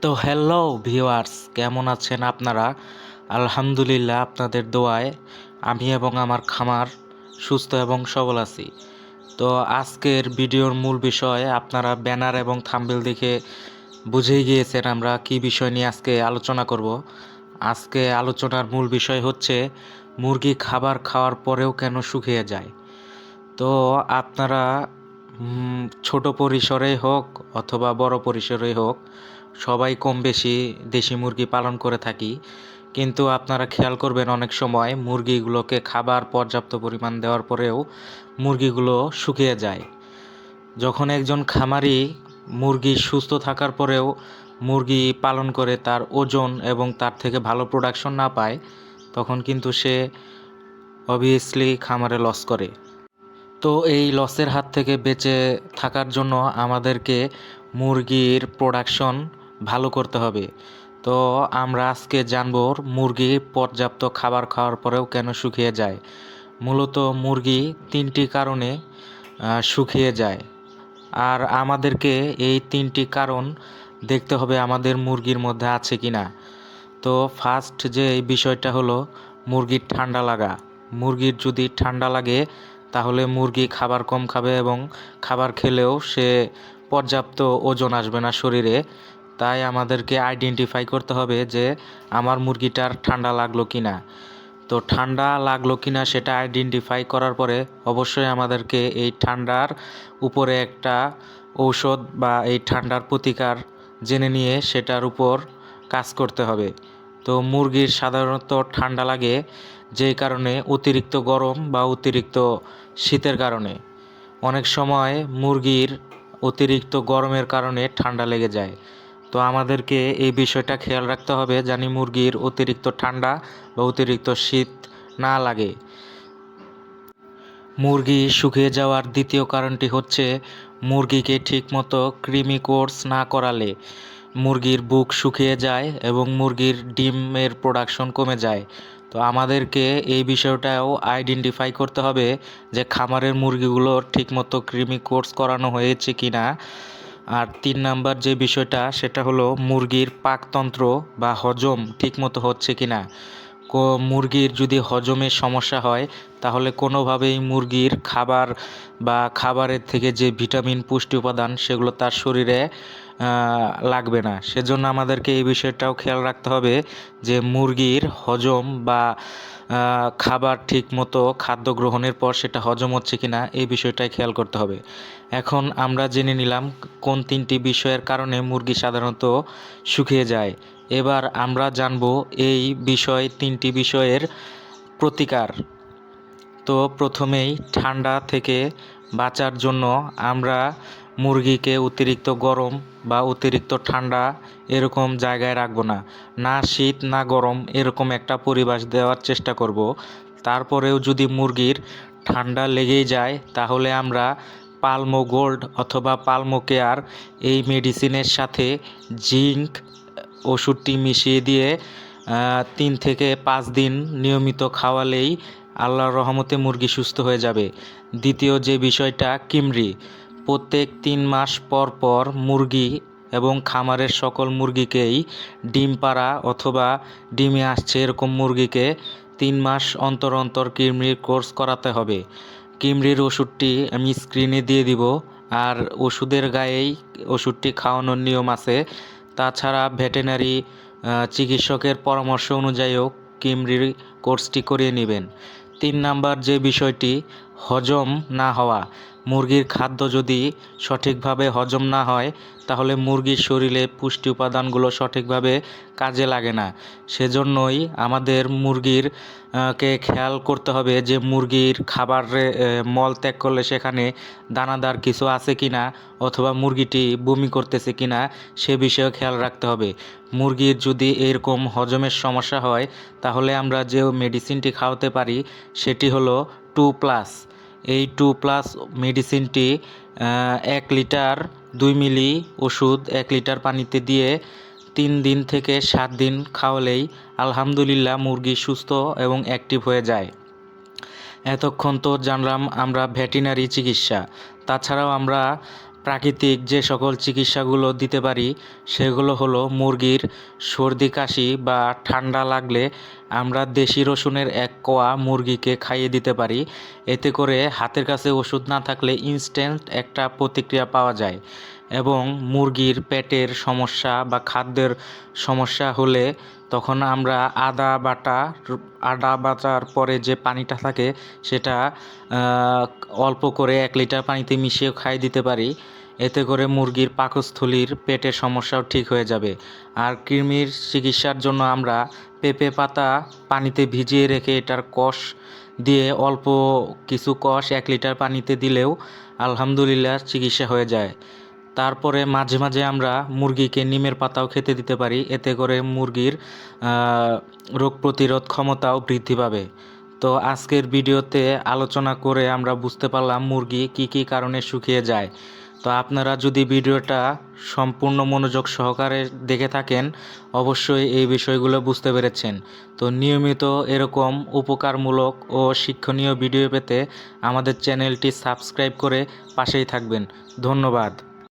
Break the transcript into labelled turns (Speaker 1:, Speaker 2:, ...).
Speaker 1: তো hello viewers, কেমন আছেন আপনারা? আলহামদুলিল্লাহ, আপনাদের দোয়ায় আমি এবং আমার খামার সুস্থ এবং সবল আছি। তো আজকের ভিডিওর মূল বিষয় আপনারা ব্যানার এবং থাম্বনেল দেখে বুঝেই গিয়েছেন আমরা কি বিষয় নিয়ে আজকে আলোচনা করব। আজকে আলোচনার মূল বিষয় হচ্ছে মুরগি খাবার খাওয়ার পরেও কেন শুকিয়ে যায়। তো আপনারা ছোট পরিসরেই হোক অথবা বড় পরিসরেই হোক, সবাই কম বেশি দেশি মুরগি পালন করে থাকি। কিন্তু আপনারা খেয়াল করবেন, অনেক সময় মুরগিগুলোকে খাবার পর্যাপ্ত পরিমাণ দেওয়ার পরেও মুরগিগুলো শুকিয়ে যায়। যখন একজন খামারি মুরগি সুস্থ থাকার পরেও মুরগি পালন করে তার ওজন এবং তার থেকে ভালো প্রোডাকশন না পায়, তখন কিন্তু সে অবভিয়াসলি খামারে লস করে। তো এই লসের হাত থেকে বেঁচে থাকার জন্য আমাদেরকে মুরগির প্রোডাকশন ভালো করতে হবে। তো আমরা আজকে জানবো মুরগি পর্যাপ্ত খাবার খাওয়ার পরেও কেন শুকিয়ে যায়। মূলত মুরগি তিনটি কারণে শুকিয়ে যায়, আর আমাদেরকে এই তিনটি কারণ দেখতে হবে আমাদের মুরগির মধ্যে আছে কি না। তো ফার্স্ট যে এই বিষয়টা হলো মুরগির ঠান্ডা লাগা। মুরগির যদি ঠান্ডা লাগে তাহলে মুরগি খাবার কম খাবে এবং খাবার খেলেও সে পর্যাপ্ত ওজন আসবে না শরীরে। তাই আমাদেরকে আইডেন্টিফাই করতে হবে যে আমার মুরগিটার ঠান্ডা লাগলো কি না। তো ঠান্ডা লাগলো কি না সেটা আইডেন্টিফাই করার পরে অবশ্যই আমাদেরকে এই ঠান্ডার উপরে একটা ঔষধ বা এই ঠান্ডার প্রতিকার জেনে নিয়ে সেটার উপর কাজ করতে হবে। তো মুরগির সাধারণত ঠান্ডা লাগে যেই কারণে অতিরিক্ত গরম বা অতিরিক্ত শীতের কারণে। অনেক সময় মুরগির অতিরিক্ত গরমের কারণে ঠান্ডা লেগে যায়। তো আমাদেরকে এই বিষয়টা খেয়াল রাখতে হবে জানি মুরগির অতিরিক্ত ঠান্ডা বা অতিরিক্ত শীত না লাগে। মুরগি শুকিয়ে যাওয়ার দ্বিতীয় কারণটি হচ্ছে মুরগিকে ঠিকমতো কৃমি কোর্স না করালে মুরগির বুক শুকিয়ে যায় এবং মুরগির ডিমের প্রোডাকশন কমে যায়। তো আমাদেরকে এই বিষয়টাও আইডেন্টিফাই করতে হবে যে খামারের মুরগিগুলোর ঠিকমতো কৃমি কোর্স করানো হয়েছে কি না। আর 3 নাম্বার যে বিষয়টা সেটা হলো মুরগির পাকতন্ত্র বা হজম ঠিকমতো হচ্ছে কি না। মুরগির যদি হজমের সমস্যা হয় তাহলে কোনোভাবেই মুরগির খাবার বা খাবারের থেকে যে ভিটামিন পুষ্টি উপাদান সেগুলো তার শরীরে লাগবে না। সেজন্য আমাদেরকে এই বিষয়টাও খেয়াল রাখতে হবে যে মুরগির হজম বা খাবার ঠিক মতো খাদ্য গ্রহণের পর সেটা হজম হচ্ছে কিনা এই বিষয়টাই খেয়াল করতে হবে। এখন আমরা জেনে নিলাম কোন 3টি বিষয়ের কারণে মুরগি সাধারণত শুকিয়ে যায়। এবার আমরা জানব এই 3টি বিষয়ের প্রতিকার। তো প্রথমেই ঠান্ডা থেকে বাঁচার জন্য আমরা মুরগিকে অতিরিক্ত গরম বা অতিরিক্ত ঠান্ডা এরকম জায়গায় রাখবো না। না শীত না গরম এরকম একটা পরিবেশ দেওয়ার চেষ্টা করব। তারপরেও যদি মুরগির ঠান্ডা লেগেই যায় তাহলে আমরা পালমো গোল্ড অথবা পালমো কেয়ার এই মেডিসিনের সাথে জিঙ্ক ওষুধটি মিশিয়ে দিয়ে 3 থেকে 5 দিন নিয়মিত খাওয়ালেই আল্লাহর রহমতে মুরগি সুস্থ হয়ে যাবে। দ্বিতীয় যে বিষয়টা কিমরি। প্রত্যেক 3 মাস পর পর মুরগি এবং খামারের সকল মুরগিকেই ডিম পাড়া অথবা ডিমে আসছে এরকম মুরগিকে 3 মাস অন্তর অন্তর কিমরির কোর্স করাতে হবে। কিমরির ওষুধটি আমি স্ক্রিনে দিয়ে দিব, আর ওষুধের গায়েই ওষুধটি খাওয়ানোর নিয়ম আছে। তাছাড়া ভেটেরিনারি চিকিৎসকের পরামর্শ অনুযায়ীও কিমরির কোর্সটি করিয়ে নেবেন। 3 নাম্বার যে বিষয়টি হজম না হওয়া। মুরগির খাদ্য যদি সঠিকভাবে হজম না হয় তাহলে মুরগির শরীরে পুষ্টি উপাদানগুলো সঠিকভাবে কাজে লাগে না। সেজন্যই আমাদের মুরগির কে খেয়াল করতে হবে যে মুরগির খাবারে মল ত্যাগ করলে সেখানে দানাদার কিছু আছে কি না অথবা মুরগিটি বমি করতেছে কি না সে বিষয়েও খেয়াল রাখতে হবে। মুরগির যদি এরকম হজমের সমস্যা হয় তাহলে আমরা যে মেডিসিনটি খাওয়াতে পারি সেটি হলো 2+। এই 2+ মেডিসিনটি 1 লিটার 2 মিলি ওষুধ 1 লিটার পানিতে দিয়ে 3 দিন থেকে 7 দিন খাওয়ালেই আলহামদুলিল্লাহ মুরগি সুস্থ এবং অ্যাক্টিভ হয়ে যায়। এতক্ষণ তো জানলাম আমরা ভেটেরিনারি চিকিৎসা। তাছাড়াও আমরা প্রাকৃতিক যে সকল চিকিৎসাগুলো দিতে পারি সেগুলো হলো মুরগির সর্দি কাশি বা ঠান্ডা লাগলে আমরা দেশি রসুনের এক কোয়া মুরগিকে খাইয়ে দিতে পারি। এতে করে হাতের কাছে ওষুধ না থাকলে ইনস্ট্যান্ট একটা প্রতিক্রিয়া পাওয়া যায়। এবং মুরগির পেটের সমস্যা বা খাদ্যের সমস্যা হলে তখন আমরা আদা বাটার পরে যে পানিটা থাকে সেটা অল্প করে 1 লিটার পানিতে মিশিয়ে খাইয়ে দিতে পারি। এতে করে মুরগির পাকস্থলীর পেটের সমস্যাও ঠিক হয়ে যাবে। আর কৃমির চিকিৎসার জন্য আমরা পেঁপে পাতা পানিতে ভিজিয়ে রেখে এটার কষ দিয়ে অল্প কিছু কষ 1 লিটার পানিতে দিলেও আলহামদুলিল্লাহ চিকিৎসা হয়ে যায়। তারপরে মাঝে মাঝে আমরা মুরগিকে নিমের পাতাও খেতে দিতে পারি। এতে করে মুরগির রোগ প্রতিরোধ ক্ষমতাও বৃদ্ধি পাবে। তো আজকের ভিডিওতে আলোচনা করে আমরা বুঝতে পারলাম মুরগি কি কি কারণে শুকিয়ে যায়। তো আপনারা যদি ভিডিওটা সম্পূর্ণ মনোযোগ সহকারে দেখে থাকেন অবশ্যই এই বিষয়গুলো বুঝতে পেরেছেন। তো নিয়মিত এরকম উপকারমূলক ও শিক্ষণীয় ভিডিও পেতে আমাদের চ্যানেলটি সাবস্ক্রাইব করে পাশেই থাকবেন। ধন্যবাদ।